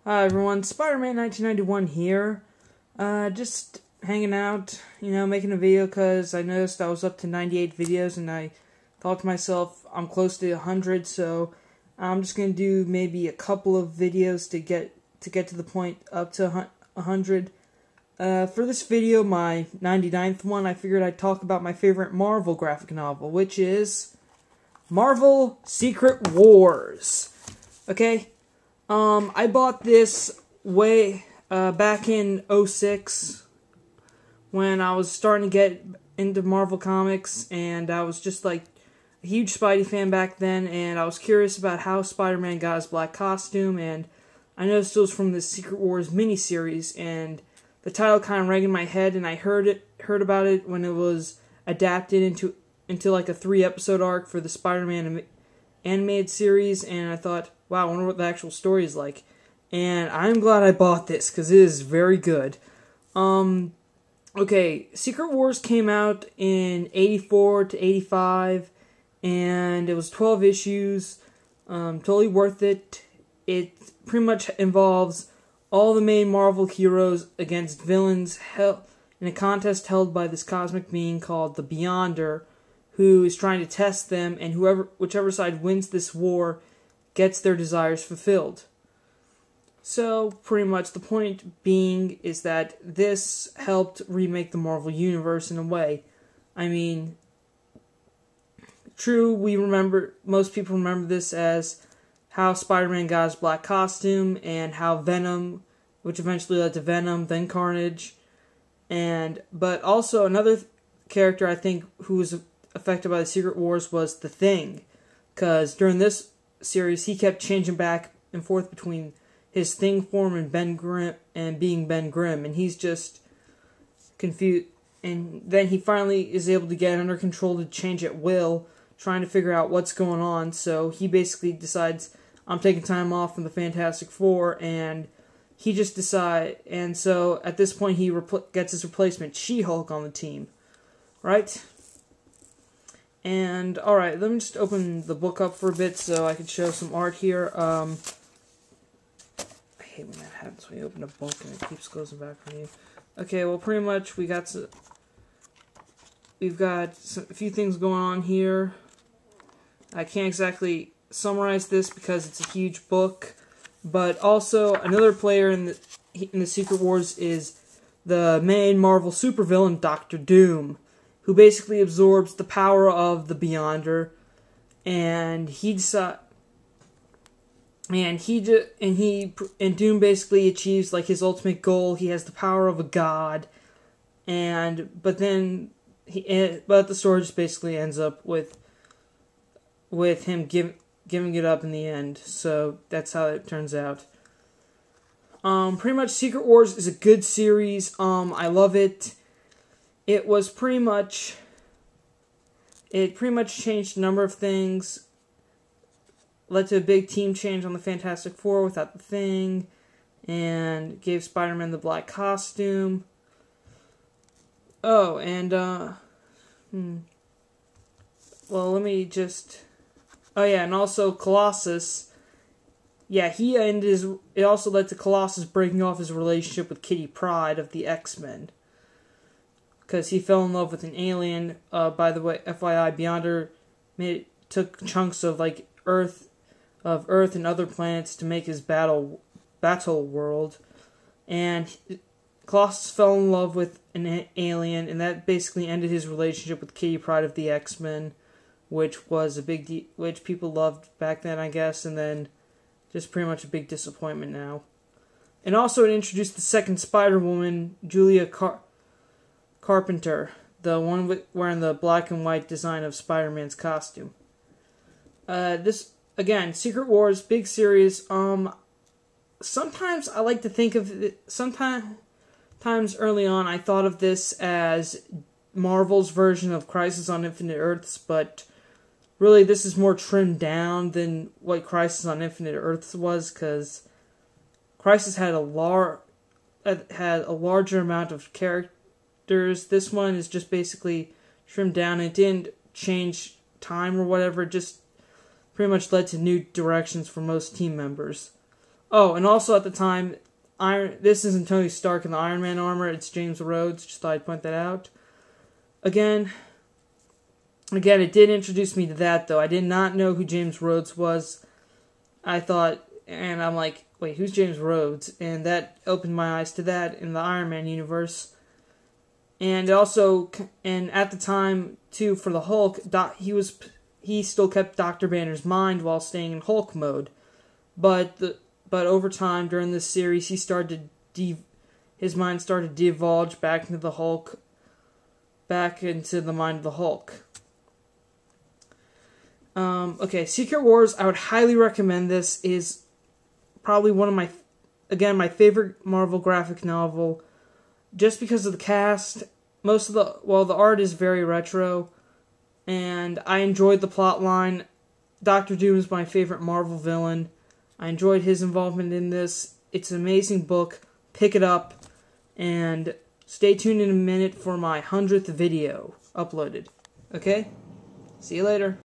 Hi everyone, Spider-Man 1991 here. Just hanging out, making a video because I noticed I was up to 98 videos and I thought to myself, I'm close to 100, so I'm just going to do maybe a couple of videos to get to the point up to 100. For this video, my 99th one, I figured I'd talk about my favorite Marvel graphic novel, which is Marvel Secret Wars. Okay? I bought this way back in 2006 when I was starting to get into Marvel Comics, and I was just like a huge Spidey fan back then, and I was curious about how Spider-Man got his black costume, and I noticed it was from the Secret Wars miniseries, and the title kind of rang in my head, and I heard about it when it was adapted into like a 3-episode arc for the Spider-Man animated series, and I thought, wow, I wonder what the actual story is like. And I'm glad I bought this, because it is very good. Okay, Secret Wars came out in 84 to 85, and it was 12 issues. Totally worth it. It pretty much involves all the main Marvel heroes against villains in a contest held by this cosmic being called the Beyonder, who is trying to test them, and whichever side wins this war gets their desires fulfilled. So, pretty much the point being is that this helped remake the Marvel Universe in a way. I mean, true, most people remember this as how Spider-Man got his black costume, and how Venom, which eventually led to Venom, then Carnage, but also another character I think who was affected by the Secret Wars was The Thing, because during this series he kept changing back and forth between his Thing form and being Ben Grimm, and he's just confused. And then he finally is able to get it under control to change at will, trying to figure out what's going on. So he basically decides, I'm taking time off from the Fantastic Four, and he just and so at this point he gets his replacement, She-Hulk, on the team, right? And, alright, let me just open the book up for a bit so I can show some art here. I hate when that happens, when you open a book and it keeps closing back on you. Okay, well, pretty much we've got a few things going on here. I can't exactly summarize this because it's a huge book, but also another player in the Secret Wars is the main Marvel supervillain, Doctor Doom, who basically absorbs the power of the Beyonder, and Doom basically achieves like his ultimate goal. He has the power of a god, but the story just basically ends up with him giving it up in the end. So that's how it turns out. Pretty much Secret Wars is a good series. I love it. It pretty much changed a number of things. Led to a big team change on the Fantastic Four without the Thing, and gave Spider-Man the black costume. Oh, and well, let me just. Oh yeah, and also Colossus. Yeah, it also led to Colossus breaking off his relationship with Kitty Pryde of the X-Men, because he fell in love with an alien. By the way, FYI, Beyonder took chunks of Earth and other planets to make his battle world, and Colossus fell in love with an alien, and that basically ended his relationship with Kitty Pryde of the X-Men, which was a big which people loved back then, I guess, and then just pretty much a big disappointment now. And also it introduced the second Spider-Woman, Julia Carpenter, the one wearing the black and white design of Spider-Man's costume. This, again, Secret Wars, big series. Sometimes I like to think of it, sometimes early on I thought of this as Marvel's version of Crisis on Infinite Earths, but really this is more trimmed down than what Crisis on Infinite Earths was, because Crisis had a larger amount of characters. This one is just basically trimmed down. It didn't change time or whatever, it just pretty much led to new directions for most team members. Oh, and also at the time, this isn't Tony Stark in the Iron Man armor, it's James Rhodes. Just thought I'd point that out. Again, it did introduce me to that, though. I did not know who James Rhodes was. I thought, and I'm like, wait, who's James Rhodes? And that opened my eyes to that in the Iron Man universe. And also, and at the time, too, for the Hulk, he still kept Dr. Banner's mind while staying in Hulk mode. But over time, during this series, his mind started to divulge back into the Hulk, back into the mind of the Hulk. Okay, Secret Wars, I would highly recommend this. Is probably one of my favorite Marvel graphic novel, just because of the cast. The art is very retro, and I enjoyed the plot line. Doctor Doom is my favorite Marvel villain. I enjoyed his involvement in this. It's an amazing book. Pick it up, and stay tuned in a minute for my 100th video uploaded. Okay? See you later.